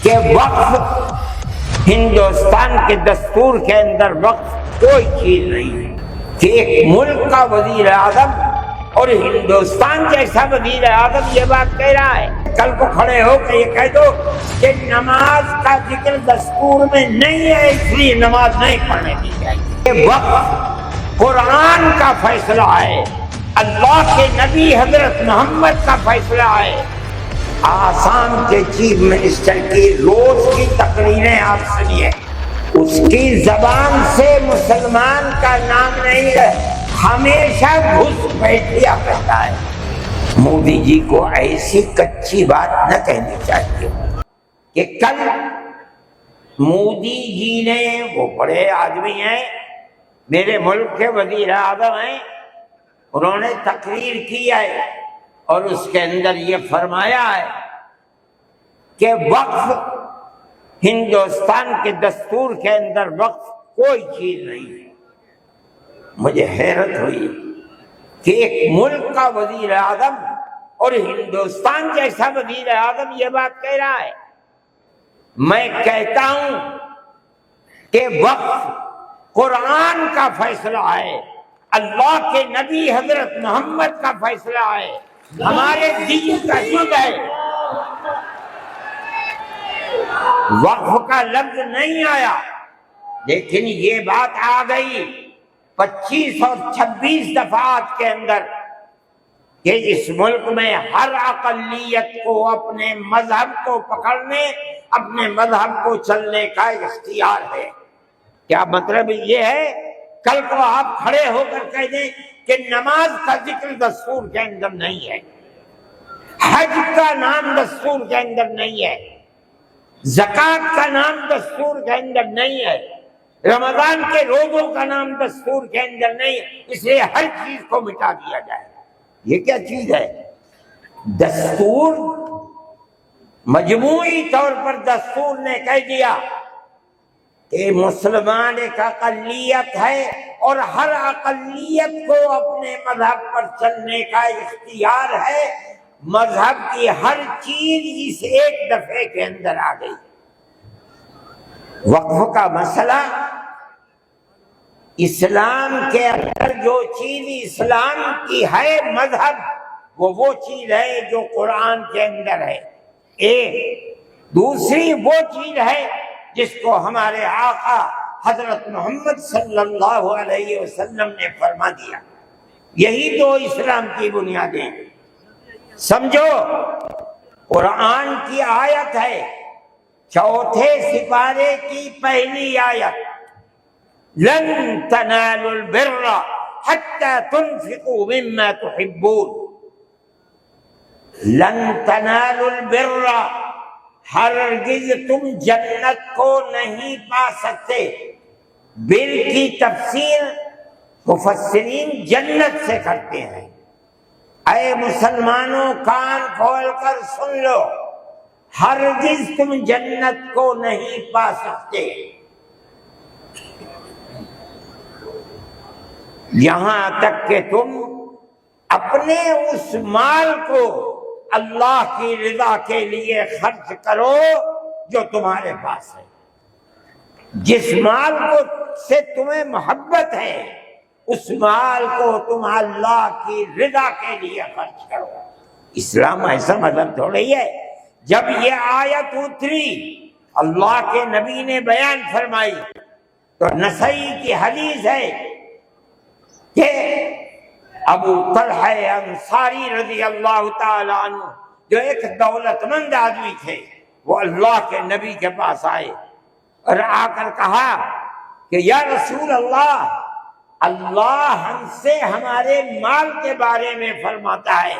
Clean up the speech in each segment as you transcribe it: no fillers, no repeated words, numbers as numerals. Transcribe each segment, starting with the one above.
کہ وقف ہندوستان کے دستور کے اندر وقف کوئی چیز نہیں ہے کہ ایک ملک کا وزیر اعظم اور ہندوستان جیسا وزیر اعظم یہ بات کہہ رہا ہے، کل کو کھڑے ہو کے یہ کہہ دو کہ نماز کا ذکر دستور میں نہیں ہے اس لیے نماز نہیں پڑھنے دی جائے۔ یہ وقف قرآن کا فیصلہ ہے، اللہ کے نبی حضرت محمد کا فیصلہ ہے۔ آسام کے چیف منسٹر کی روز کی تقریریں آپ سنیے، اس کی زبان سے مسلمان کا نام نہیں ہے، ہمیشہ گھس بیٹھیا کرتا ہے۔ مودی جی کو ایسی کچی بات نہ کہنی چاہیے کہ کل مودی جی نے، وہ بڑے آدمی ہیں، میرے ملک کے وزیر اعظم ہیں، انہوں نے تقریر کی ہے اور اس کے اندر یہ فرمایا ہے کہ وقف ہندوستان کے دستور کے اندر وقف کوئی چیز نہیں ہے۔ مجھے حیرت ہوئی کہ ایک ملک کا وزیر اعظم اور ہندوستان جیسا وزیر اعظم یہ بات کہہ رہا ہے۔ میں کہتا ہوں کہ وقف قرآن کا فیصلہ ہے، اللہ کے نبی حضرت محمد کا فیصلہ ہے، ہمارے دین کا دین ہے۔ وقف کا لفظ نہیں آیا، لیکن یہ بات آ گئی 25 اور 26 دفعات کے اندر کہ اس ملک میں ہر اقلیت کو اپنے مذہب کو پکڑنے، اپنے مذہب کو چلنے کا اختیار ہے۔ کیا مطلب یہ ہے کل کو آپ کھڑے ہو کر کہہ دیں کہ نماز کا ذکر دستور کے اندر نہیں ہے، حج کا نام دستور کے اندر نہیں ہے، زکوٰۃ کا نام دستور کے اندر نہیں ہے، رمضان کے روزوں کا نام دستور کے اندر نہیں ہے، اس لیے ہر چیز کو مٹا دیا جائے۔ یہ کیا چیز ہے؟ دستور مجموعی طور پر دستور نے کہہ دیا کہ مسلمان ایک اقلیت ہے اور ہر اقلیت کو اپنے مذہب پر چلنے کا اختیار ہے۔ مذہب کی ہر چیز اس ایک دفعے کے اندر آ گئی۔ وقف کا مسئلہ، اسلام کے اندر جو چیز اسلام کی ہے مذہب، وہ چیز ہے جو قرآن کے اندر ہے۔ ایک دوسری وہ چیز ہے جس کو ہمارے آقا حضرت محمد صلی اللہ علیہ وسلم نے فرما دیا۔ یہی تو اسلام کی بنیادیں۔ سمجھو، قرآن کی آیت ہے 4 سپارے کی پہلی آیت، لن تنالوا البر حتى تنفقوا مما تحبون۔ لن تنالوا البر، ہرگز تم جنت کو نہیں پا سکتے۔ بر کی تفسیر مفسرین جنت سے کرتے ہیں۔ اے مسلمانوں، کان کھول کر سن لو، ہرگز تم جنت کو نہیں پا سکتے یہاں تک کہ تم اپنے اس مال کو اللہ کی رضا کے لیے خرچ کرو جو تمہارے پاس ہے۔ جس مال کو سے تمہیں محبت ہے، اس مال کو تم اللہ کی رضا کے لیے خرچ کرو۔ اسلام ایسا مذہب تھوڑی ہے۔ جب یہ آیت اتری، اللہ کے نبی نے بیان فرمائی، تو نسائی کی حدیث ہے کہ ابو طلحہ انصاری رضی اللہ تعالی عنہ، جو ایک دولت مند آدمی تھے، وہ اللہ کے نبی کے پاس آئے اور آ کر کہا کہ یا رسول اللہ، اللہ ہم سے ہمارے مال کے بارے میں فرماتا ہے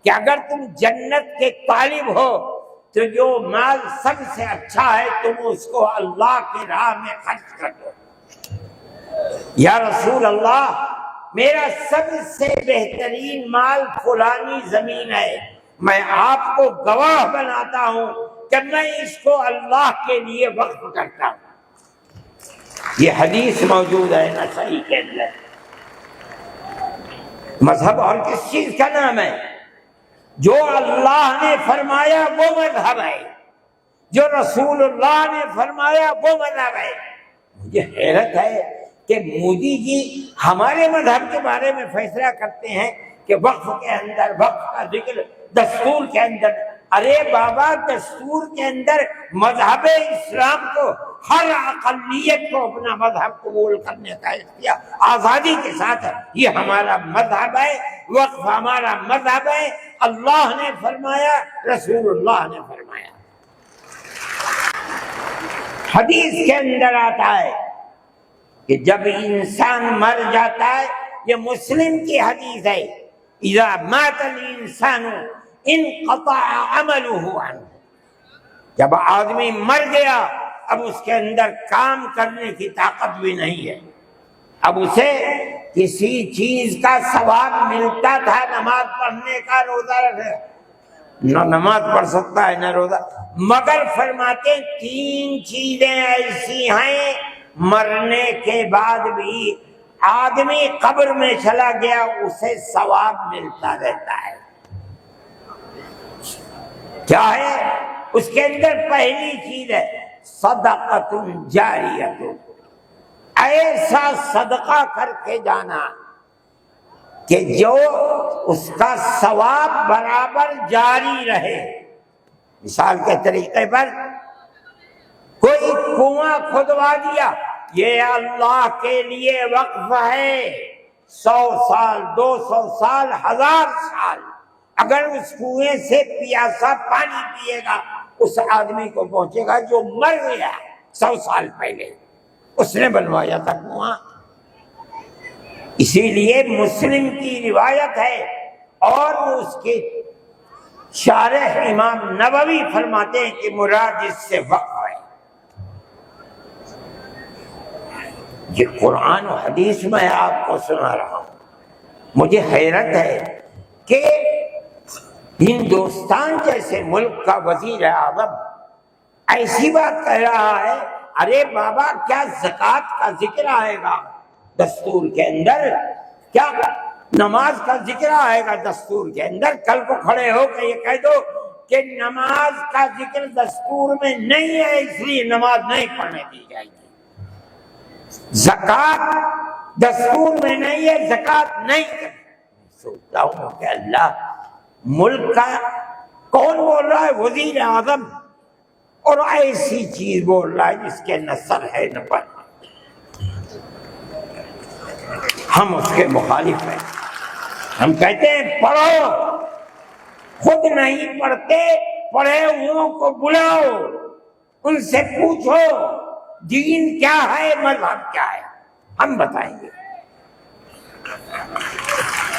کہ اگر تم جنت کے طالب ہو تو جو مال سب سے اچھا ہے تم اس کو اللہ کی راہ میں خرچ کر دو۔ یا رسول اللہ، میرا سب سے بہترین مال فلانی زمین ہے، میں آپ کو گواہ بناتا ہوں کہ میں اس کو اللہ کے لیے وقف کرتا ہوں۔ یہ حدیث موجود ہے نسائی کے اندر۔ مذہب اور کس چیز کا نام ہے؟ جو اللہ نے فرمایا وہ مذہب ہے۔ جو رسول اللہ نے فرمایا وہ مذہب ہے۔ مجھے حیرت ہے کہ مودی جی ہمارے مذہب کے بارے میں فیصلہ کرتے ہیں کہ وقف کے اندر وقف کا ذکر دستور کے اندر۔ ارے بابا، دستور کے اندر مذہب اسلام کو ہر اقلیت کو اپنا مذہب قبول کرنے کا اختیار آزادی کے ساتھ ہے۔ یہ ہمارا مذہب ہے، وقف ہمارا مذہب ہے۔ اللہ نے فرمایا، رسول اللہ نے فرمایا۔ حدیث کے اندر آتا ہے کہ جب انسان مر جاتا ہے، یہ مسلم کی حدیث ہے، اذا مات الانسان انقطع عمله عنه، جب آدمی مر گیا اب اس کے اندر کام کرنے کی طاقت بھی نہیں ہے۔ اب اسے کسی چیز کا ثواب ملتا تھا، نماز پڑھنے کا، روزہ رکھنے، نہ نماز پڑھ سکتا ہے نہ روزہ، مگر فرماتے تین چیزیں ایسی ہیں مرنے کے بعد بھی آدمی قبر میں چلا گیا اسے ثواب ملتا رہتا ہے۔ کیا ہے؟ اس کے اندر پہلی چیز ہے صدقۃ جاریۃ، ایسا صدقہ کر کے جانا کہ جو اس کا ثواب برابر جاری رہے۔ مثال کے طریقے پر کوئی کنواں کھدوا دیا، یہ اللہ کے لیے وقف ہے، 100 سال 200 سال 1000 سال اگر اس کنویں سے پیاسا پانی پیے گا اس آدمی کو پہنچے گا جو مر گیا 100 سال پہلے، اس نے بنوایا تھا کنواں۔ اسی لیے مسلم کی روایت ہے اور اس کے شارح امام نووی فرماتے ہیں کہ مراد اس سے وقف ہے۔ یہ قرآن و حدیث میں آپ کو سنا رہا ہوں۔ مجھے حیرت ہے کہ ہندوستان جیسے ملک کا وزیر اعظم ایسی بات کہہ رہا ہے۔ ارے بابا، کیا زکوٰۃ کا ذکر آئے گا دستور کے اندر؟ کیا نماز کا ذکر آئے گا دستور کے اندر؟ کل کو کھڑے ہو کے یہ کہہ دو کہ نماز کا ذکر دستور میں نہیں ہے اس لیے نماز نہیں پڑھنے دی جائے گی، زکوٰۃ دستور میں نہیں ہے زکوٰۃ نہیں کرنی۔ سوچتا ہوں کہ اللہ، ملک کا کون بول رہا ہے؟ وزیر اعظم، اور ایسی چیز بول رہا ہے جس کے نہ سر ہے نہ پر۔ ہم اس کے مخالف ہیں۔ ہم کہتے ہیں پڑھو، خود نہیں پڑھتے، پڑھے ہوں کو بلاؤ، ان سے پوچھو دین کیا ہے، مذہب کیا ہے، ہم بتائیں گے۔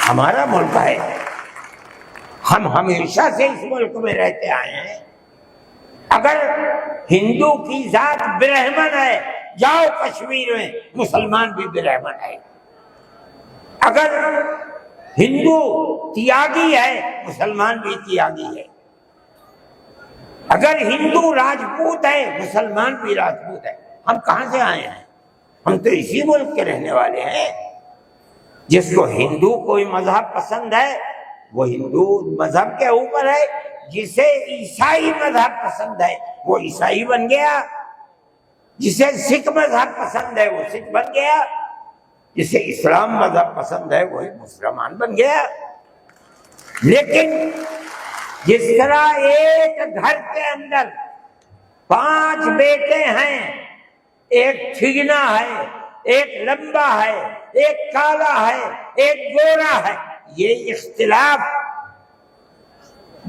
ہمارا ملک ہے، ہم ہمیشہ سے اس ملک میں رہتے آئے ہیں۔ اگر ہندو کی ذات برہمن ہے، جاؤ کشمیر میں مسلمان بھی برہمن ہے۔ اگر ہندو تیاگی ہے، مسلمان بھی تیاگی ہے۔ اگر ہندو راجپوت ہے، مسلمان بھی راجپوت ہے۔ ہم کہاں سے آئے ہیں؟ ہم تو اسی ملک کے رہنے والے ہیں۔ جس کو ہندو کوئی مذہب پسند ہے وہ ہندو مذہب کے اوپر ہے، جسے عیسائی مذہب پسند ہے وہ عیسائی بن گیا، جسے سکھ مذہب پسند ہے وہ سکھ بن گیا، جسے اسلام مذہب پسند ہے وہی مسلمان بن گیا۔ لیکن جس طرح ایک گھر کے اندر 5 بیٹے ہیں، ایک ٹھگنا ہے، ایک لمبا ہے، ایک کالا ہے، ایک گورا ہے، یہ اختلاف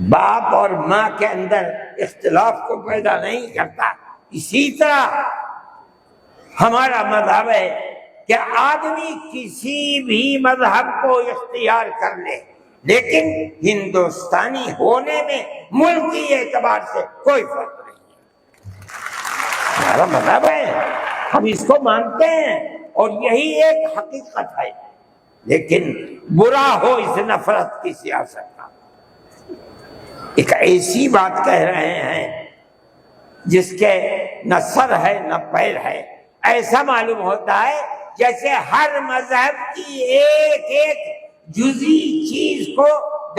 باپ اور ماں کے اندر اختلاف کو پیدا نہیں کرتا۔ اسی طرح ہمارا مذہب ہے کہ آدمی کسی بھی مذہب کو اختیار کر لے، لیکن ہندوستانی ہونے میں ملکی اعتبار سے کوئی فرق نہیں ہے۔ ہمارا مذہب ہے، ہم اس کو مانتے ہیں اور یہی ایک حقیقت ہے۔ لیکن برا ہو اس نفرت کی سیاست کا۔ ایک ایسی بات کہہ رہے ہیں جس کے نہ سر ہے نہ پیر ہے، ایسا معلوم ہوتا ہے جیسے ہر مذہب کی ایک ایک جزئی چیز کو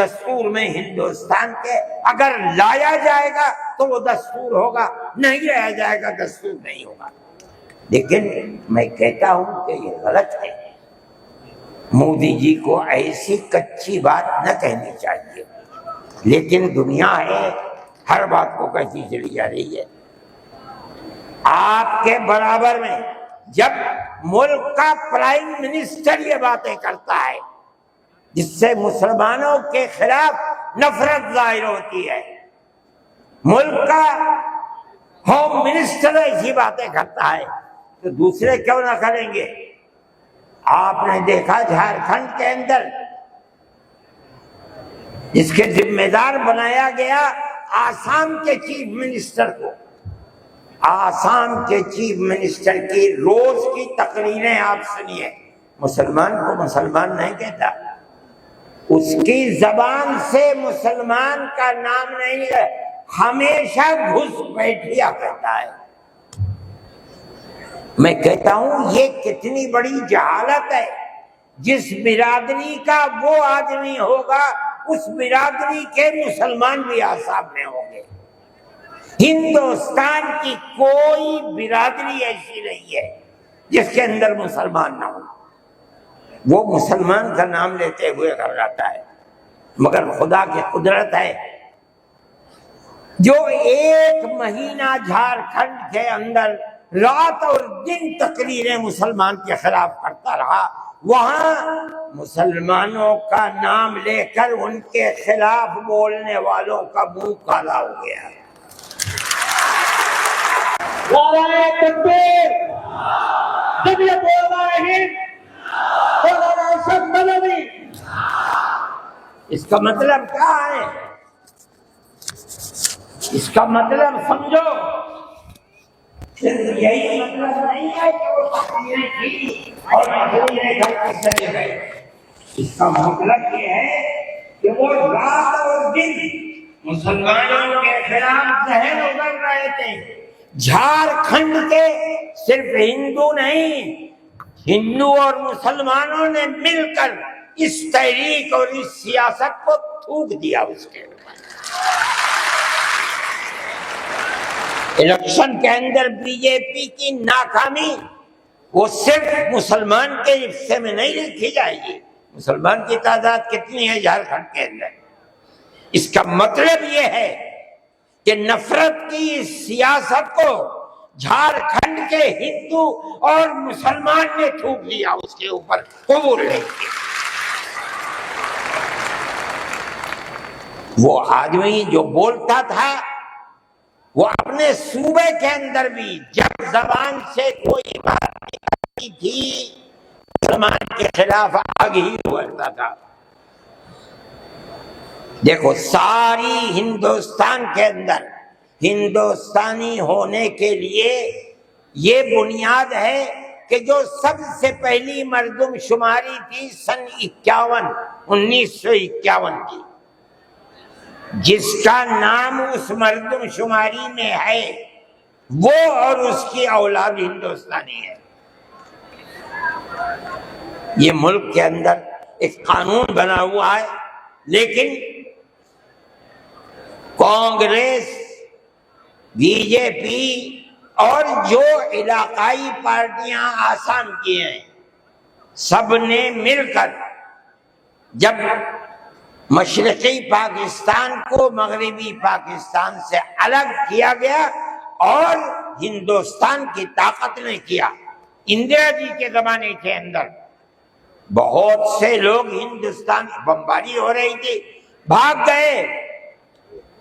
دستور میں ہندوستان کے اگر لایا جائے گا تو وہ دستور ہوگا، نہیں لایا جائے گا دستور نہیں ہوگا۔ لیکن میں کہتا ہوں کہ یہ غلط ہے، مودی جی کو ایسی کچی بات نہ کہنی چاہیے، لیکن دنیا ہے ہر بات کو کہتی چلی جا رہی ہے۔ آپ کے برابر میں جب ملک کا پرائم منسٹر یہ باتیں کرتا ہے جس سے مسلمانوں کے خلاف نفرت ظاہر ہوتی ہے، ملک کا ہوم منسٹر ایسی باتیں کرتا ہے تو دوسرے کیوں نہ کریں گے؟ آپ نے دیکھا جھارکھنڈ کے اندر جس کے ذمہ دار بنایا گیا آسام کے چیف منسٹر کو، آسام کے چیف منسٹر کی روز کی تقریریں آپ سنیے، مسلمان کو مسلمان نہیں کہتا، اس کی زبان سے مسلمان کا نام نہیں ہے، ہمیشہ گھس بیٹھیا کہتا ہے۔ میں کہتا ہوں یہ کتنی بڑی جہالت ہے، جس برادری کا وہ آدمی ہوگا اس برادری کے مسلمان بھی آسام میں ہوں گے۔ ہندوستان کی کوئی برادری ایسی نہیں ہے جس کے اندر مسلمان نہ ہو، وہ مسلمان کا نام لیتے ہوئے گھبراتا ہے، مگر خدا کی قدرت ہے جو 1 مہینہ جھارکھنڈ کے اندر رات اور دن تقریریں مسلمان کے خلاف کرتا رہا، وہاں مسلمانوں کا نام لے کر ان کے خلاف بولنے والوں کا منہ کالا ہو گیا۔ نعرہ تکبیر، جمہوریت علماء ہند، مولانا ارشد مدنی۔ اس کا مطلب کیا ہے؟ اس کا مطلب سمجھو، صرف یہی مطلب نہیں ہے کہ وہ تقریریں کی اور تقریریں گھر کے چلے گئے، اس کا مطلب یہ ہے کہ وہ رات اور دن مسلمانوں کے خلاف زہر اگل رہے تھے۔ جھارکھنڈ کے صرف ہندو نہیں، ہندو اور مسلمانوں نے مل کر اس تحریک اور اس سیاست کو تھوک دیا اس کے اوپر۔ الیکشن کے اندر بی جے پی کی ناکامی وہ صرف مسلمان کے حصے میں نہیں لکھی جائے گی۔ مسلمان کی تعداد کتنی ہے جھارکھنڈ کے اندر؟ اس کا مطلب یہ ہے کہ نفرت کی اس سیاست کو جھارکھنڈ کے ہندو اور مسلمان نے تھوک دیا اس کے اوپر، قبول نہیں کیا۔ وہ آدمی جو بولتا تھا وہ اپنے صوبے کے اندر بھی جب زبان سے کوئی بات نکلتی تھی مسلمان کے خلاف آگ ہی اگلتا تھا۔ دیکھو ساری ہندوستان کے اندر ہندوستانی ہونے کے لیے یہ بنیاد ہے کہ جو سب سے پہلی مردم شماری تھی سن 1951 کی، جس کا نام اس مردم شماری میں ہے وہ اور اس کی اولاد ہندوستانی ہے۔ یہ ملک کے اندر ایک قانون بنا ہوا ہے، لیکن کانگریس، بی جے پی اور جو علاقائی پارٹیاں آسام کی ہیں سب نے مل کر جب مشرقی پاکستان کو مغربی پاکستان سے الگ کیا گیا اور ہندوستان کی طاقت نے کیا، اندرا جی کے زمانے کے اندر بہت سے لوگ ہندوستان بمباری ہو رہی تھی بھاگ گئے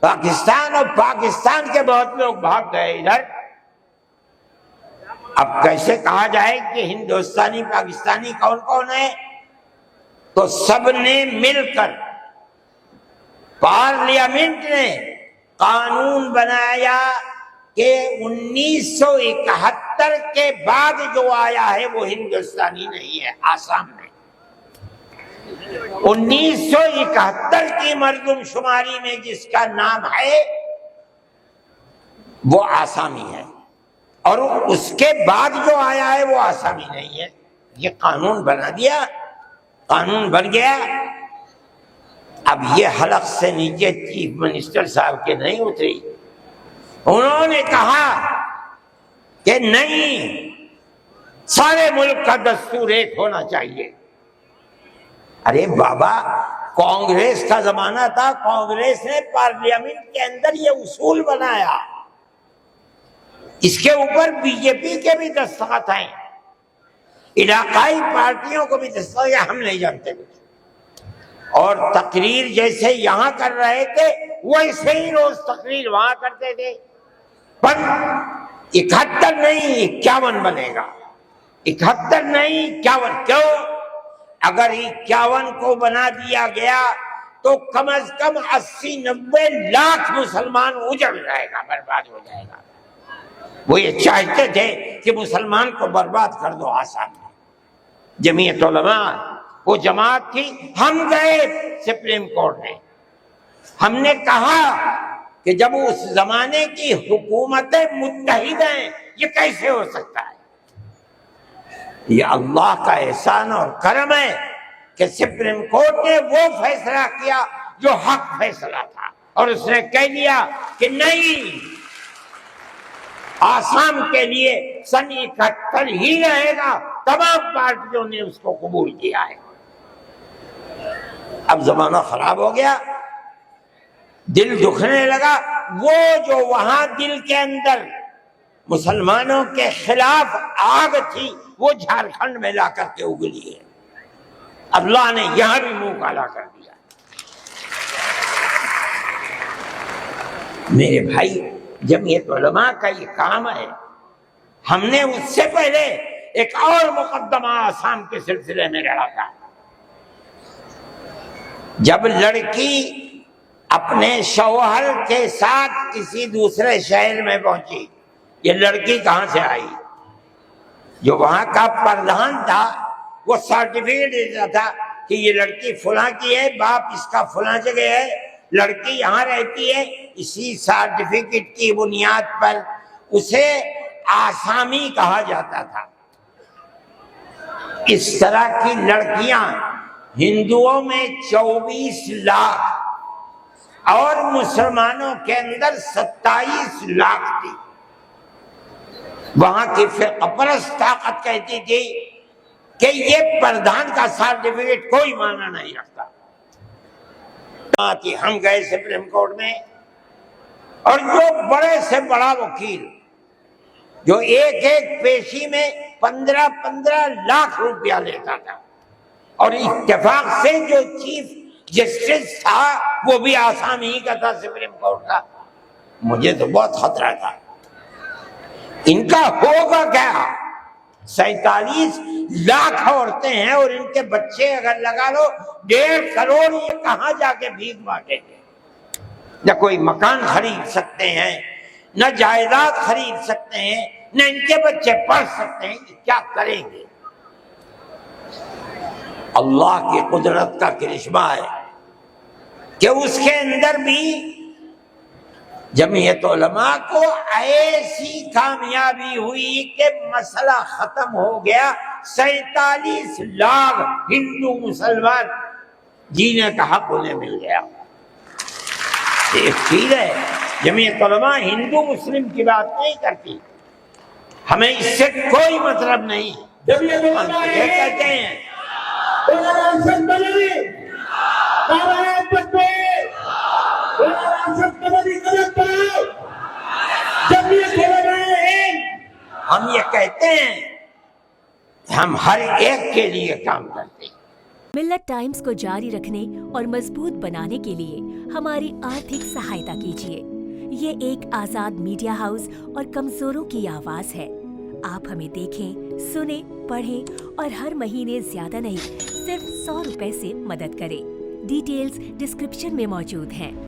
پاکستان، اور پاکستان کے بہت لوگ بھاگ گئے ادھر۔ اب کیسے کہا جائے کہ ہندوستانی پاکستانی کون کون ہے؟ تو سب نے مل کر پارلیمنٹ نے قانون بنایا کہ 1971 کے بعد جو آیا ہے وہ ہندوستانی نہیں ہے، آسام میں 1971 کی مردم شماری میں جس کا نام ہے وہ آسامی ہے، اور اس کے بعد جو آیا ہے وہ آسامی نہیں ہے۔ یہ قانون بنا دیا، قانون بن گیا۔ اب یہ حلق سے نیچے چیف منسٹر صاحب کے نہیں اتری، انہوں نے کہا کہ نہیں، سارے ملک کا دستور ایک ہونا چاہیے۔ ارے بابا، کانگریس کا زمانہ تھا، کانگریس نے پارلیمنٹ کے اندر یہ اصول بنایا، اس کے اوپر بی جے پی کے بھی دستخط ہیں، علاقائی پارٹیوں کو بھی دستخط ہیں، ہم نہیں جانتے کچھ۔ اور تقریر جیسے یہاں کر رہے تھے ویسے ہی روز تقریر وہاں کرتے تھے، پر 71 نہیں 51 بنے گا، 71 نہیں 51۔ کیوں؟ اگر 51 کو بنا دیا گیا تو کم از کم 80-90 لاکھ مسلمان اجڑ جائے گا، برباد ہو جائے گا۔ وہ یہ چاہتے تھے کہ مسلمان کو برباد کر دو آسان ہے۔ جمعیت علماء وہ جماعت تھی، ہم گئے سپریم کورٹ میں، ہم نے کہا کہ جب اس زمانے کی حکومتیں متحد ہیں یہ کیسے ہو سکتا ہے؟ یہ اللہ کا احسان اور کرم ہے کہ سپریم کورٹ نے وہ فیصلہ کیا جو حق فیصلہ تھا، اور اس نے کہہ دیا کہ نہیں، آسام کے لیے سن 71 ہی رہے گا۔ تمام پارٹیوں نے اس کو قبول کیا ہے۔ اب زمانہ خراب ہو گیا، دل دکھنے لگا، وہ جو وہاں دل کے اندر مسلمانوں کے خلاف آگ تھی وہ جھارکھنڈ میں لا کر کے اگلی ہے۔ اللہ نے یہاں بھی منہ کالا کر دیا۔ میرے بھائی، جمعیت علماء کا یہ کام ہے۔ ہم نے اس سے پہلے ایک اور مقدمہ آسام کے سلسلے میں لڑا تھا۔ جب لڑکی اپنے شوہر کے ساتھ کسی دوسرے شہر میں پہنچی، یہ لڑکی کہاں سے آئی؟ جو وہاں کا پردھان تھا وہ سرٹیفکیٹ دیتا تھا کہ یہ لڑکی فلاں کی ہے، باپ اس کا فلاں جگہ ہے، لڑکی یہاں رہتی ہے۔ اسی سرٹیفکیٹ کی بنیاد پر اسے آسامی کہا جاتا تھا۔ اس طرح کی لڑکیاں ہندوؤں میں 24 لاکھ اور مسلمانوں کے اندر 27 لاکھ تھی۔ وہاں کی فرقہ پرست طاقت کہتی تھی کہ یہ پردھان کا سرٹیفکیٹ کوئی معنی نہیں رکھتا۔ ہم گئے سپریم کورٹ میں، اور جو بڑے سے بڑا وکیل جو ایک ایک پیشی میں 15 لاکھ روپیہ لیتا تھا، اور اتفاق سے جو چیف جسٹس تھا وہ بھی آسام ہی کا تھا سپریم کورٹ کا۔ مجھے تو بہت خطرہ تھا، ان کا ہوگا کیا؟ 47 لاکھ عورتیں ہیں اور ان کے بچے اگر لگا لو 1.5 کروڑ، یہ کہاں جا کے بھیک مانگیں گے؟ نہ کوئی مکان خرید سکتے ہیں، نہ جائیداد خرید سکتے ہیں، نہ ان کے بچے پڑھ سکتے ہیں، کیا کریں گے؟ اللہ کی قدرت کا کرشمہ ہے کہ اس کے اندر بھی جمعیت علماء کو ایسی کامیابی ہوئی کہ مسئلہ ختم ہو گیا۔ 47 لاکھ ہندو مسلمان جینے کا حق انہیں مل گیا۔ ایک چیز ہے، جمعیت علماء ہندو مسلم کی بات نہیں کرتی، ہمیں اس سے کوئی مطلب نہیں۔ جمعیت علماء یہ کہتے ہیں ہم یہ کہتے ہیں ہم ہر ایک کے لیے کام کرتے ہیں۔ ملت ٹائمز کو جاری رکھنے اور مضبوط بنانے کے لیے ہماری آرتھک سہایتا کیجیے۔ یہ ایک آزاد میڈیا ہاؤس اور کمزوروں کی آواز ہے۔ آپ ہمیں دیکھیں، سنیں، پڑھیں اور ہر مہینے زیادہ نہیں، صرف 100 روپے سے مدد کریں۔ ڈیٹیلز ڈسکرپشن میں موجود ہیں۔